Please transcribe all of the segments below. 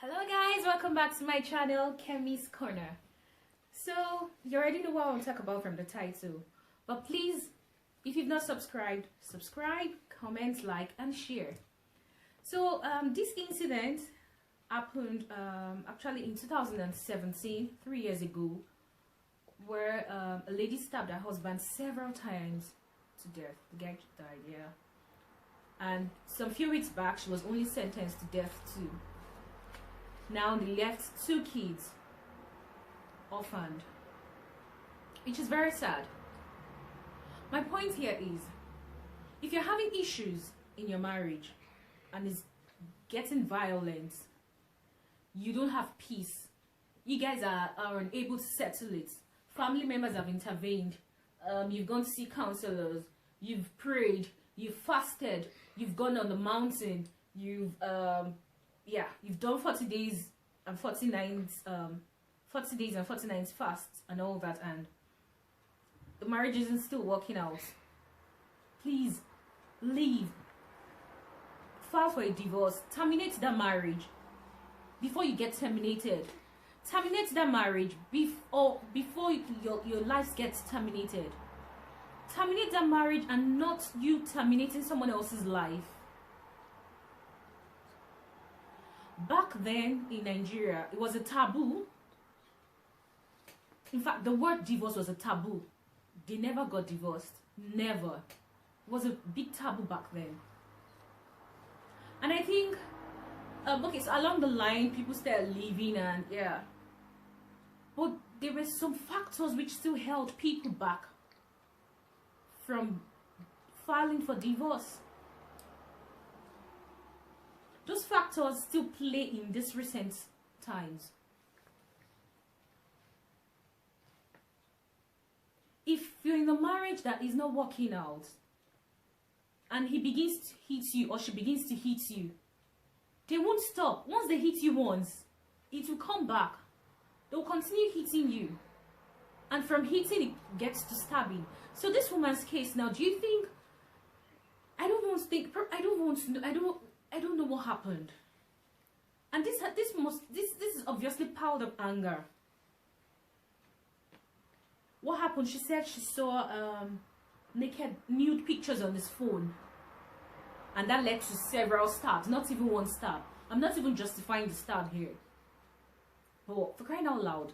Hello guys, welcome back to my channel, Kemi's Corner. So, you already know what I want to talk about from the title. But please, if you've not subscribed, subscribe, comment, like, and share. So, this incident happened actually in 2017, 3 years ago, where a lady stabbed her husband several times to death. The guy died, yeah. And some few weeks back, she was only sentenced to death too. Now they left 2 kids orphaned, which is very sad. My point here is, if you're having issues in your marriage and it's getting violent, you don't have peace, you guys are unable to settle it, family members have intervened, you've gone to see counselors, you've prayed, you've fasted, you've gone on the mountain, you've done 40 days and 40 days and 40 nights fasts and all that, and the marriage isn't still working out. Please leave, file for a divorce, terminate that marriage before you get terminated. Terminate that marriage before your life gets terminated. Terminate that marriage and not you terminating someone else's life. Back then in Nigeria, it was a taboo. In fact, the word divorce was a taboo. They never got divorced. Never. It was a big taboo back then. And I think, okay, so along the line, people started leaving and yeah. But there were some factors which still held people back from filing for divorce. Those factors still play in this recent times. If you're in a marriage that is not working out and he begins to hit you or she begins to hit you, they won't stop. Once they hit you once, it will come back. They'll continue hitting you. And from hitting, it gets to stabbing. So this woman's case now, do you think, I don't know what happened. And this is obviously piled up anger. What happened? She said she saw naked nude pictures on his phone, and that led to several stabs, not even one stab. I'm not even justifying the stab here, but for crying out loud,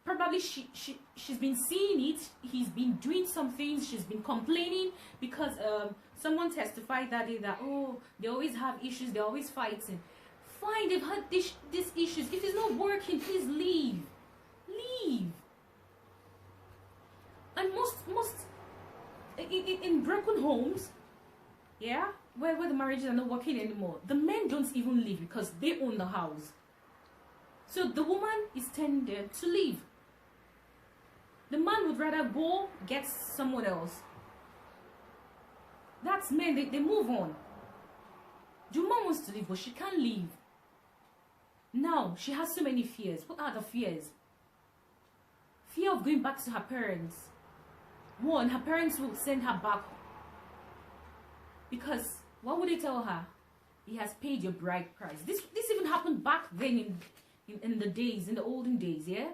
probably she's been seeing it. He's been doing some things. She's been complaining because someone testified that day that, oh, they always have issues, they're always fighting. Fine, they've had these issues. If it's not working, please leave. Leave. And most in broken homes, yeah, where the marriages are not working anymore, the men don't even leave because they own the house. So the woman is tended to leave. The man would rather go get someone else. That's men, they move on. The woman wants to leave, but she can't leave. Now, she has so many fears. What are the fears? Fear of going back to her parents. One, her parents will send her back. Because, what would they tell her? He has paid your bride price. This even happened back then in the days, in the olden days, yeah?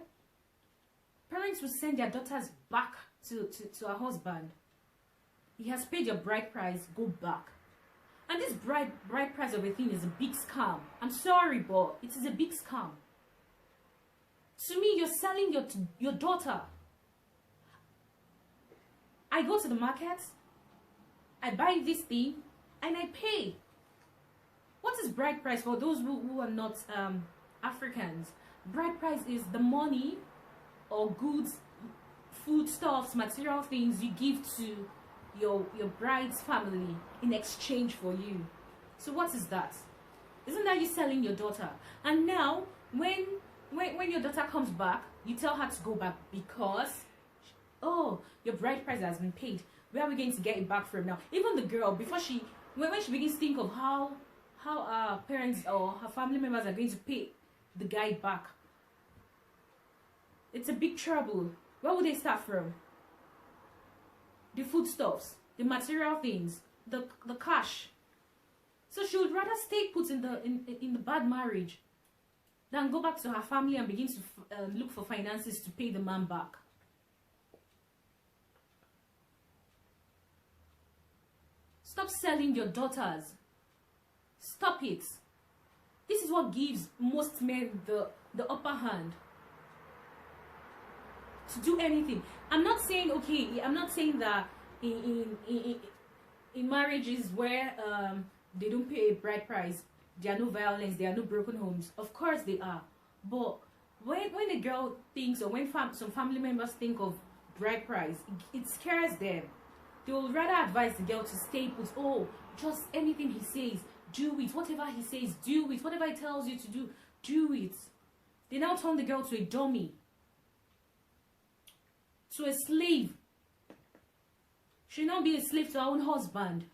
Parents will send their daughters back to her husband. He has paid your bride price, go back. And this bride price of a thing is a big scam. I'm sorry, but it is a big scam. To me, you're selling your daughter. I go to the market, I buy this thing, and I pay. What is bride price for those who are not Africans? Bride price is the money or goods, foodstuffs, material things you give to your bride's family in exchange for you. So what is that? Isn't that you selling your daughter? And now when your daughter comes back, you tell her to go back because, oh, your bride price has been paid. Where are we going to get it back from now? Even the girl, before when she begins to think of how her parents or her family members are going to pay the guy back, it's a big trouble. Where would they start from? The foodstuffs, the material things, the cash. So she would rather stay put in the bad marriage than go back to her family and begin to look for finances to pay the man back. Stop selling your daughters. Stop it. This is what gives most men the upper hand to do anything. I'm not saying, okay, I'm not saying that in marriages where they don't pay a bride price, there are no violence, there are no broken homes. Of course they are. But when a girl thinks, or when some family members think of bride price, it scares them. They will rather advise the girl to stay put. Oh, just anything he says, do it. Whatever he says, do it. Whatever he tells you to do, do it. They now turn the girl to a dummy, to a slave. She now be a slave to her own husband,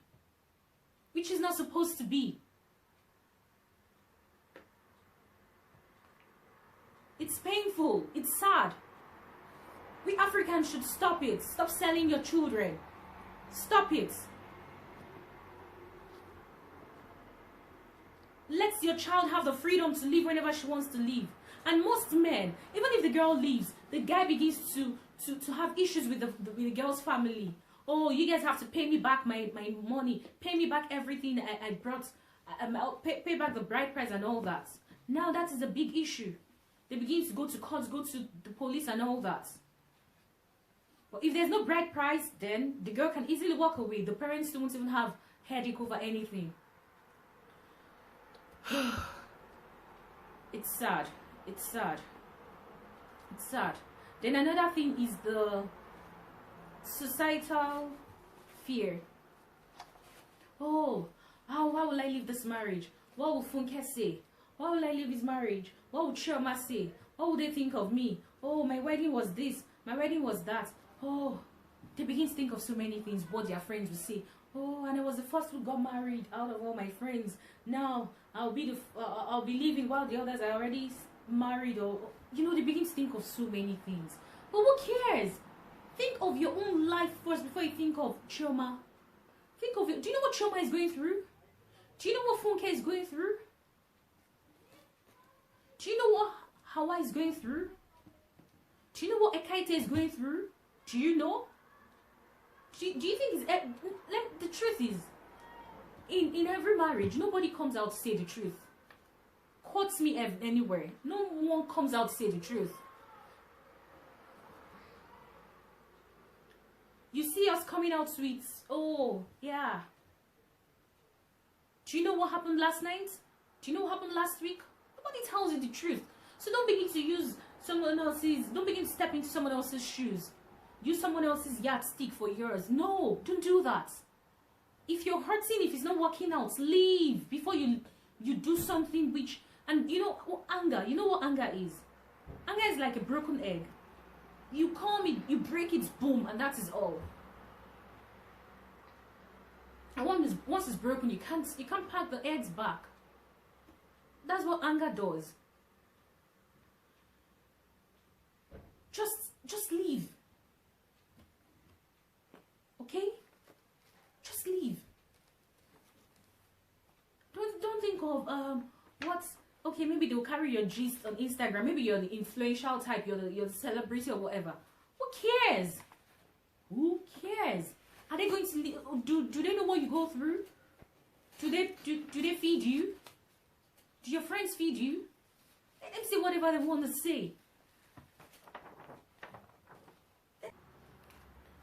which is not supposed to be. It's painful. It's sad. We Africans should stop it. Stop selling your children. Stop it. Let your child have the freedom to live whenever she wants to live. And most men, even if the girl leaves, the guy begins to have issues with the girl's family. Oh, you guys have to pay me back my money. Pay me back everything I brought. Pay back the bride price and all that. Now that is a big issue. They begin to go to court, go to the police and all that. But if there's no bride price, then the girl can easily walk away. The parents don't even have headache over anything. It's sad. It's sad. It's sad. Then another thing is the societal fear. Oh, why will I leave this marriage? What will Funke say? Why will I leave his marriage? What would Chioma say? What would they think of me? Oh, my wedding was this. My wedding was that. Oh, they begin to think of so many things. What their friends will say. Oh, and I was the first who got married out of all my friends. Now I'll be leaving while the others are already married. Or you know, they begin to think of so many things. But who cares? Think of your own life first before you think of Chioma. Think of it. Do you know what Chioma is going through? Do you know what Funke is going through? Do you know what Hawa is going through? Do you know what Ekaite is going through? Do you know? Do you think the truth is, in every marriage, nobody comes out to say the truth. Quotes me anywhere. No one comes out to say the truth. You see us coming out with, oh, yeah. Do you know what happened last night? Do you know what happened last week? Nobody tells you the truth. So don't begin to use don't begin to step into someone else's shoes. Use someone else's yardstick for yours. No, don't do that. If you're hurting, if it's not working out, leave before you do something which, and you know, anger. You know what anger is? Anger is like a broken egg. You come, you break it, boom, and that is all. And once it's broken, you can't pack the eggs back. That's what anger does. Just leave. Okay? Just leave. Don't think of okay, maybe they'll carry your gist on Instagram. Maybe you're the influential type, you're the celebrity or whatever. Who cares? Who cares? Are they going to do they know what you go through? Do they feed you? Do your friends feed you? Let them say whatever they want to say.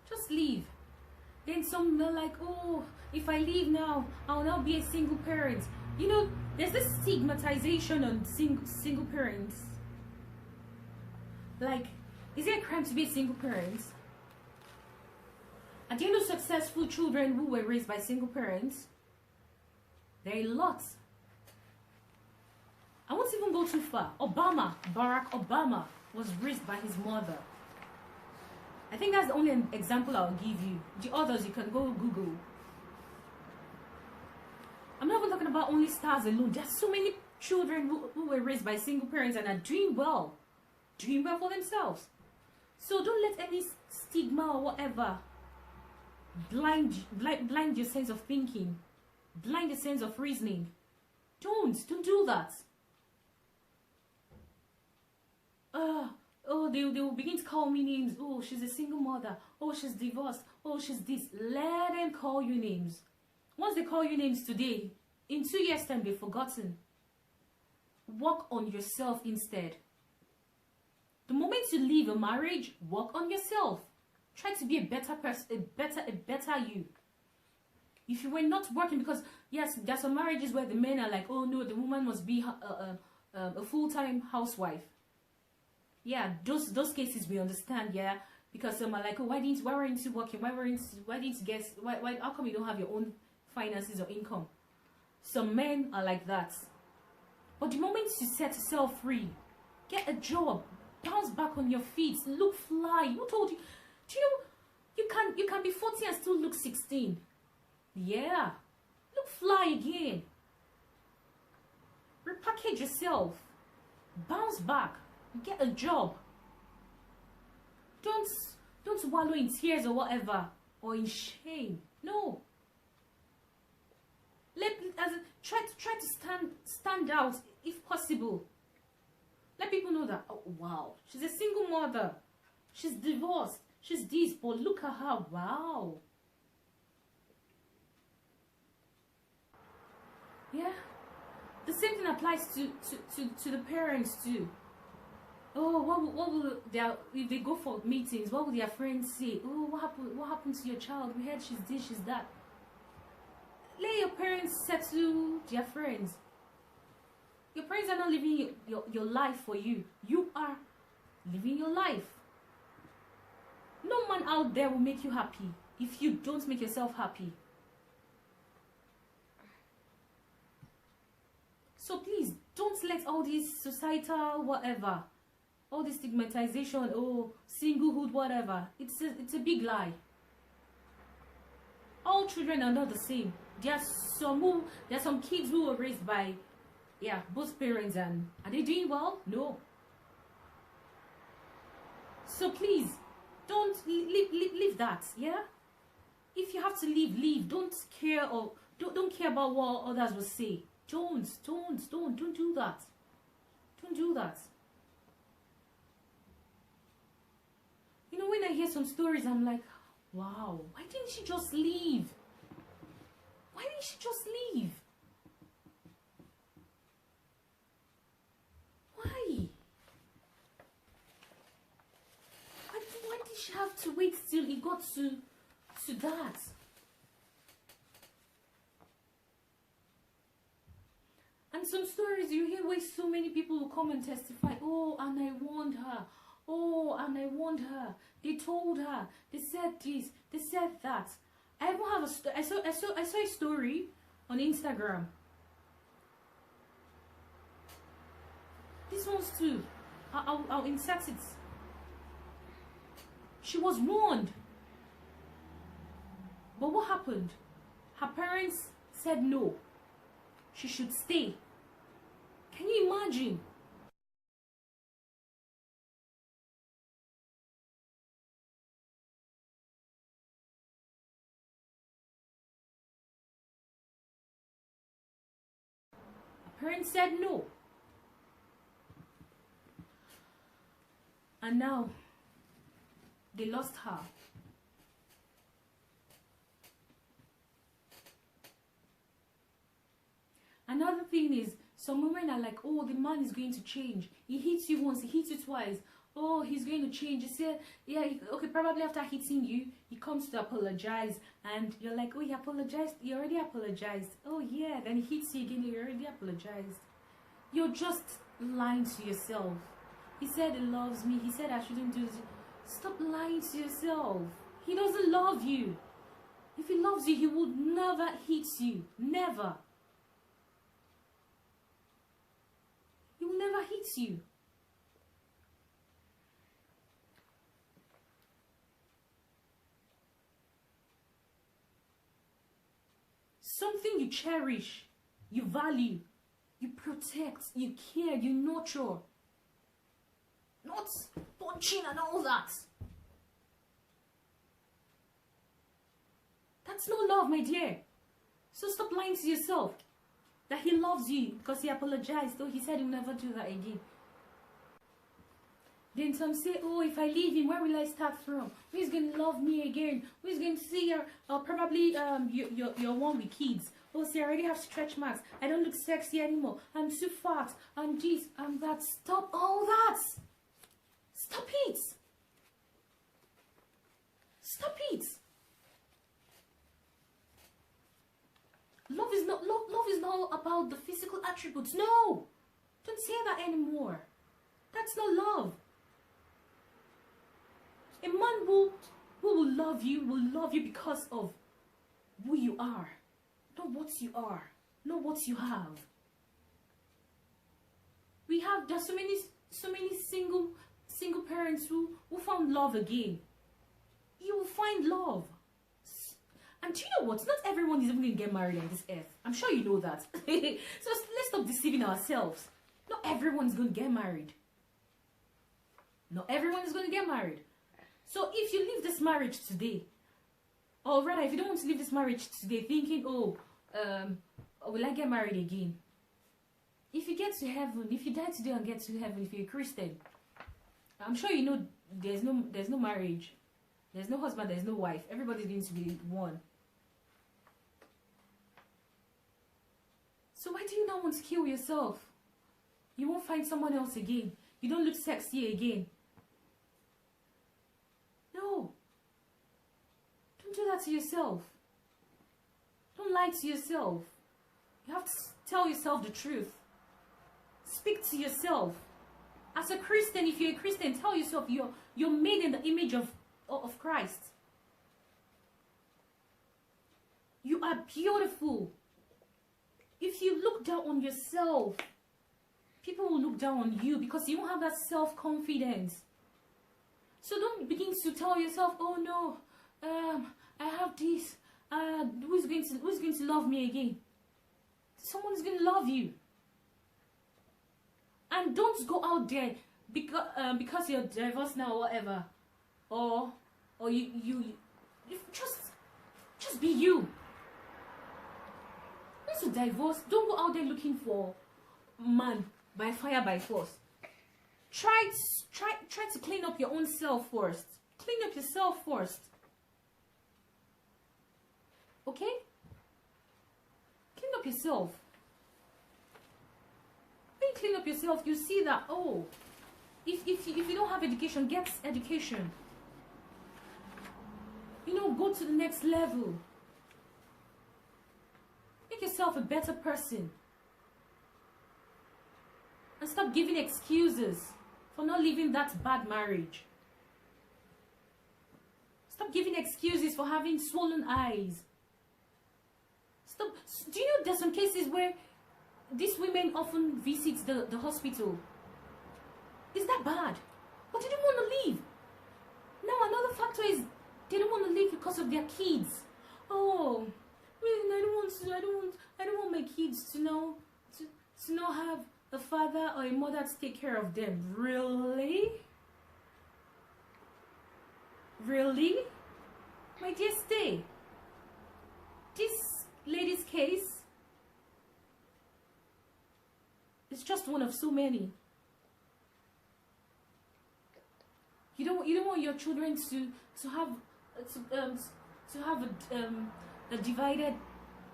Just leave. Then some are like, oh, if I leave now, I'll now be a single parent. You know, there's this stigmatization on single parents. Like, is it a crime to be a single parent? And do you know successful children who were raised by single parents? There are lots. I won't even go too far. Barack Obama was raised by his mother. I think that's the only example I'll give you. The others you can go Google. I'm not even talking about only stars alone. There's so many children who were raised by single parents and are doing well for themselves. So don't let any stigma or whatever blind your sense of thinking, blind your sense of reasoning. Don't do that. Oh, they will begin to call me names. Oh, she's a single mother. Oh, she's divorced. Oh, she's this. Let them call you names. Once they call you names today, in 2 years' time, they've forgotten. Work on yourself instead. The moment you leave a marriage, work on yourself. Try to be a better person, a better you. If you were not working, because yes, there's some marriages where the men are like, oh no, the woman must be a full-time housewife. Yeah, those cases we understand, yeah, because some are like, oh, why weren't you working? Why didn't you get? Why? How come you don't have your own finances or income? Some men are like that. But the moment you set yourself free, get a job, bounce back on your feet, look fly. Who told you? Do you know you can be 40 and still look 16? Yeah, look fly again. Repackage yourself, bounce back, get a job. Don't wallow in tears or whatever, or in shame. No. Try to stand out if possible. Let people know that, oh wow, she's a single mother, she's divorced, she's this, but look at her, wow. Yeah, the same thing applies to the parents too. Oh, what will if they go for meetings, what will their friends say? Oh, what happened to your child? We heard she's this, she's that. Let your parents settle their friends. Your parents are not living your life for you. You are living your life. No man out there will make you happy if you don't make yourself happy. So please, don't let all this societal whatever, all this stigmatization, oh, singlehood, whatever, it's a big lie. All children are not the same. There are some kids who were raised by, yeah, both parents, and are they doing well? No. So please, don't leave that, yeah? If you have to leave. Don't care, or don't care about what others will say. Don't do that. Don't do that. You know, when I hear some stories, I'm like, wow, why didn't she just leave? Why didn't she just leave? Why? Why did she have to wait till it got to that? And some stories you hear where so many people will come and testify, oh, and I warned her. Oh, and I warned her. They told her. They said this. They said that. I even have I saw a story on Instagram. This one's too. I'll insert it. She was warned. But what happened? Her parents said no. She should stay. Can you imagine? Her parents said no. And now, they lost her. Another thing is, some women are like, oh, the man is going to change. He hits you once, he hits you twice. Oh, he's going to change. You said, yeah, okay, probably after hitting you, he comes to apologize. And you're like, oh, he apologized. He already apologized. Oh, yeah, then he hits you again. He already apologized. You're just lying to yourself. He said he loves me. He said I shouldn't do this. Stop lying to yourself. He doesn't love you. If he loves you, he would never hit you. Never. He will never hit you. Something you cherish, you value, you protect, you care, you nurture. Not punching and all that. That's no love, my dear. So stop lying to yourself that he loves you because he apologized, though he said he'll never do that again. Then some say, oh, if I leave him, where will I start from? Who's going to love me again? Who's going to see her? Or probably you're one with kids. Oh, see, I already have stretch marks. I don't look sexy anymore. I'm too fat. I'm this, I'm that. Stop all that. Stop it. Stop it. Love is not about the physical attributes. No. Don't say that anymore. That's not love. A man who will love you because of who you are. Not what you are. Not what you have. There's so many single parents who found love again. You will find love. And do you know what? Not everyone is even going to get married on this earth. I'm sure you know that. So let's stop deceiving ourselves. Not everyone is going to get married. Not everyone is going to get married. So if you leave this marriage today, or rather if you don't want to leave this marriage today thinking, oh, will I get married again? If you get to heaven, if you die today and get to heaven, if you're a Christian, I'm sure you know there's no marriage. There's no husband, there's no wife. Everybody's going to be one. So why do you not want to kill yourself? You won't find someone else again. You don't look sexy again. No. Don't do that to yourself. Don't lie to yourself. You have to tell yourself the truth. Speak to yourself. As a Christian, if you're a Christian, tell yourself you're made in the image of Christ. You are beautiful. If you look down on yourself, people will look down on you because you don't have that self-confidence. So don't begin to tell yourself, oh no, I have this. Who's going to love me again? Someone's going to love you. And don't go out there because you're divorced now or whatever. Or you just be you. Once you divorce, don't go out there looking for man by fire by force. Try to clean up your own self first. Clean up yourself first. Okay? Clean up yourself. When you clean up yourself, you see that, oh, if you don't have education, get education. You know, go to the next level. Make yourself a better person. And stop giving excuses for not leaving that bad marriage. Stop giving excuses for having swollen eyes. Stop. Do you know there's some cases where these women often visit the hospital? Is that bad? But they don't want to leave. Now another factor is they don't want to leave because of their kids. Oh, I don't want my kids to not have a father or a mother to take care of them. Really? Really? My dear, stay. This lady's case is just one of so many. You don't want your children to have a divided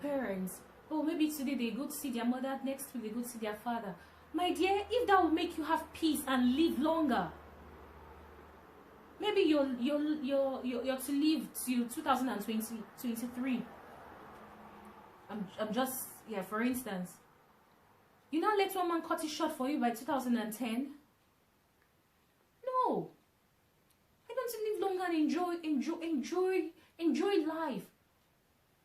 parents. Oh, maybe today they go to see their mother, next week they go to see their father. My dear, if that will make you have peace and live longer, maybe you're to live till 2023. I'm just, yeah, for instance. You now let one man cut it short for you by 2010? No. I want to live longer and enjoy life.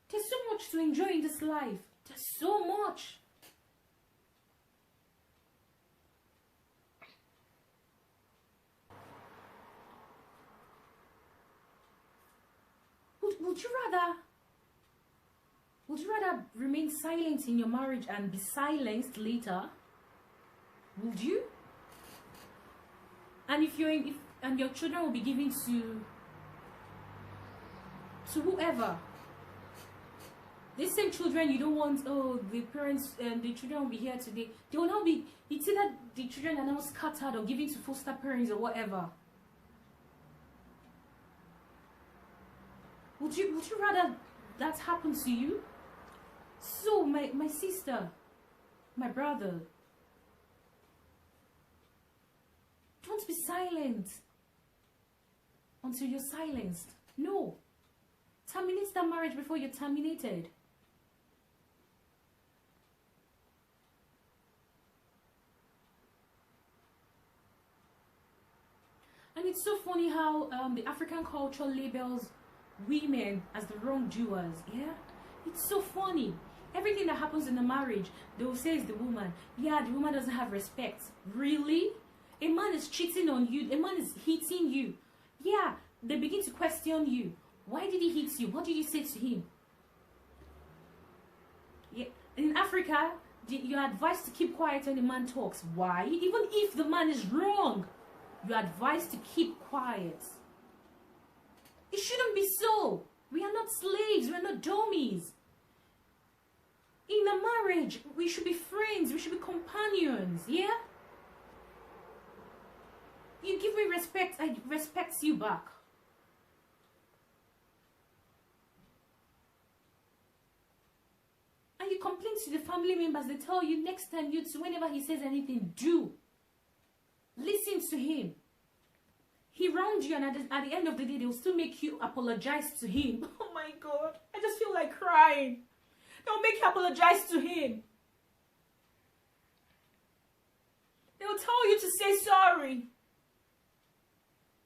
There's so much to enjoy in this life. There's so much. Would you rather remain silent in your marriage and be silenced later? Would you? And if your children will be given to whoever. The same children you don't want, oh, the parents and the children will be here today. They will now be, it's either the children are now scattered or given to foster parents or whatever. Would you rather that happen to you? So my sister, my brother, don't be silent until you're silenced. No. Terminate that marriage before you're terminated. And it's so funny how the African culture labels women as the wrongdoers. Yeah, it's so funny. Everything that happens in a marriage, they will say is the woman. Yeah, the woman doesn't have respect. Really? A man is cheating on you. A man is hitting you. Yeah, they begin to question you. Why did he hit you? What did you say to him? Yeah, in Africa, you're advised to keep quiet when a man talks. Why? Even if the man is wrong, you're advised to keep quiet. It shouldn't be so. We are not slaves. We are not dummies. In a marriage, we should be friends. We should be companions. Yeah? You give me respect, I respect you back. And you complain to the family members. They tell you next time, you too, whenever he says anything, do. Listen to him. He wronged you, and at the end of the day, they will still make you apologize to him. Oh my God. I just feel like crying. They'll make you apologize to him. They'll tell you to say sorry.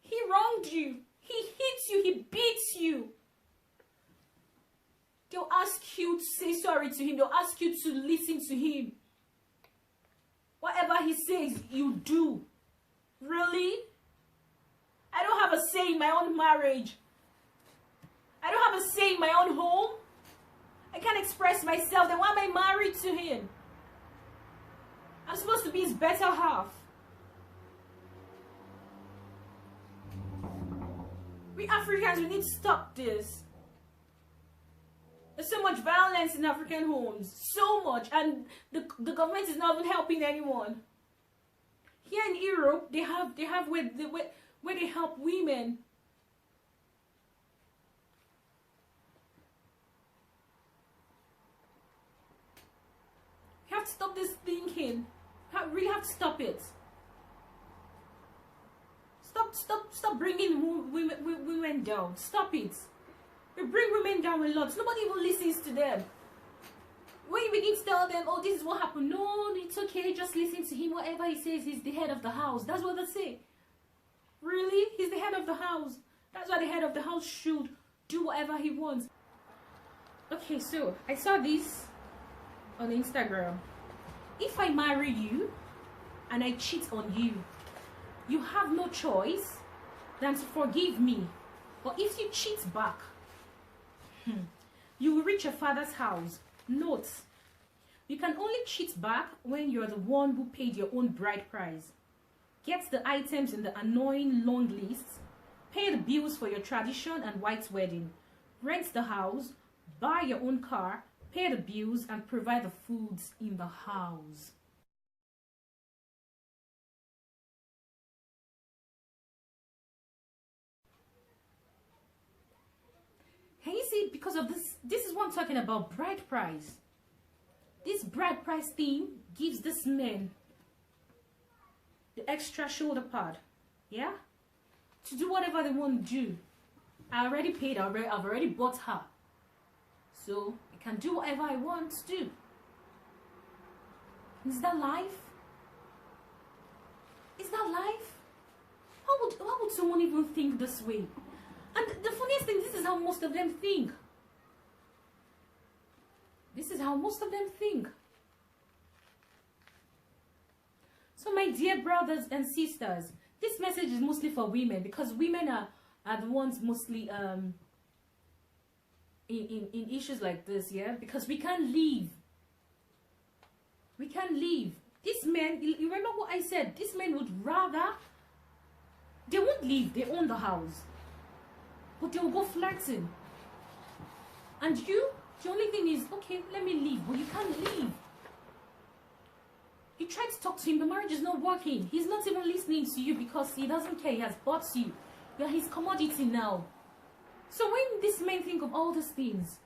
He wronged you. He hit you. He beats you. They'll ask you to say sorry to him. They'll ask you to listen to him. Whatever he says, you do. Really? I don't have a say in my own marriage. I don't have a say in my own home. I can't express myself. Then why am I married to him? I'm supposed to be his better half. We Africans, we need to stop this. There's so much violence in African homes. So much. And the government is not even helping anyone. Here in Europe, they have where they help women. We have to stop this thinking. We really have to stop it. Stop bringing women down. Stop it. We bring women down a lot. Nobody even listens to them. When you begin to tell them, oh, this is what happened. No, it's okay. Just listen to him. Whatever he says, he's the head of the house. That's what they say. Really? He's the head of the house. That's why the head of the house should do whatever he wants. Okay, so I saw this on Instagram. If I marry you and I cheat on you, you have no choice than to forgive me. But if you cheat back, you will reach your father's house. Note, you can only cheat back when you're the one who paid your own bride price. Get the items in the annoying long lists, pay the bills for your tradition and white wedding, rent the house, buy your own car, pay the bills, and provide the foods in the house. Can you see, because of this is what I'm talking about, bride price. This bride price thing gives this man the extra shoulder pad, yeah, to do whatever they want to do. I already paid, I've already bought her, so I can do whatever I want to do. Is that life? Is that life? How would someone even think this way? And the funniest thing, this is how most of them think. This is how most of them think. So my dear brothers and sisters, this message is mostly for women, because women are the ones mostly in issues like this, yeah? Because we can't leave. We can't leave. This man, you remember what I said? This man would rather, they won't leave, they own the house. But they will go flirting. And you, the only thing is, okay, let me leave. But you can't leave. You try to talk to him, the marriage is not working. He's not even listening to you because he doesn't care. He has bought you. You're his commodity now. So when these men think of all these things,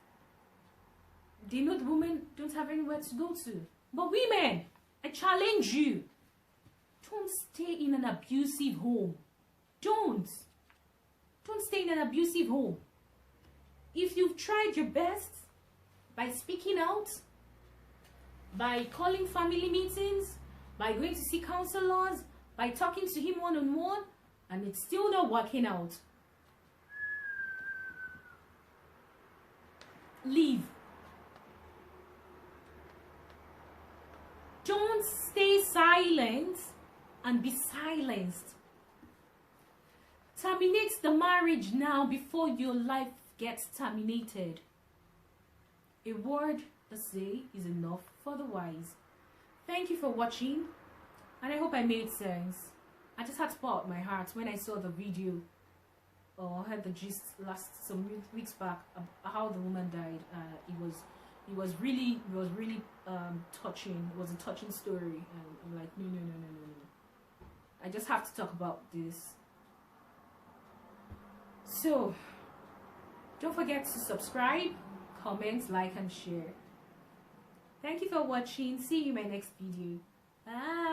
they know the women don't have anywhere to go to. But women, I challenge you. Don't stay in an abusive home. Don't stay in an abusive home. If you've tried your best by speaking out, by calling family meetings, by going to see counselors, by talking to him one-on-one, and it's still not working out, leave. Don't stay silent and be silenced. Terminate the marriage now before your life gets terminated. A word to say is enough for the wise. Thank you for watching, and I hope I made sense. I just had to pour out my heart when I saw the video, or heard the gist some weeks back how the woman died. It was really touching. It was a touching story, and I'm like, no. I just have to talk about this. So don't forget to subscribe, comment, like, and share. Thank you for watching. See you in my next video. Bye.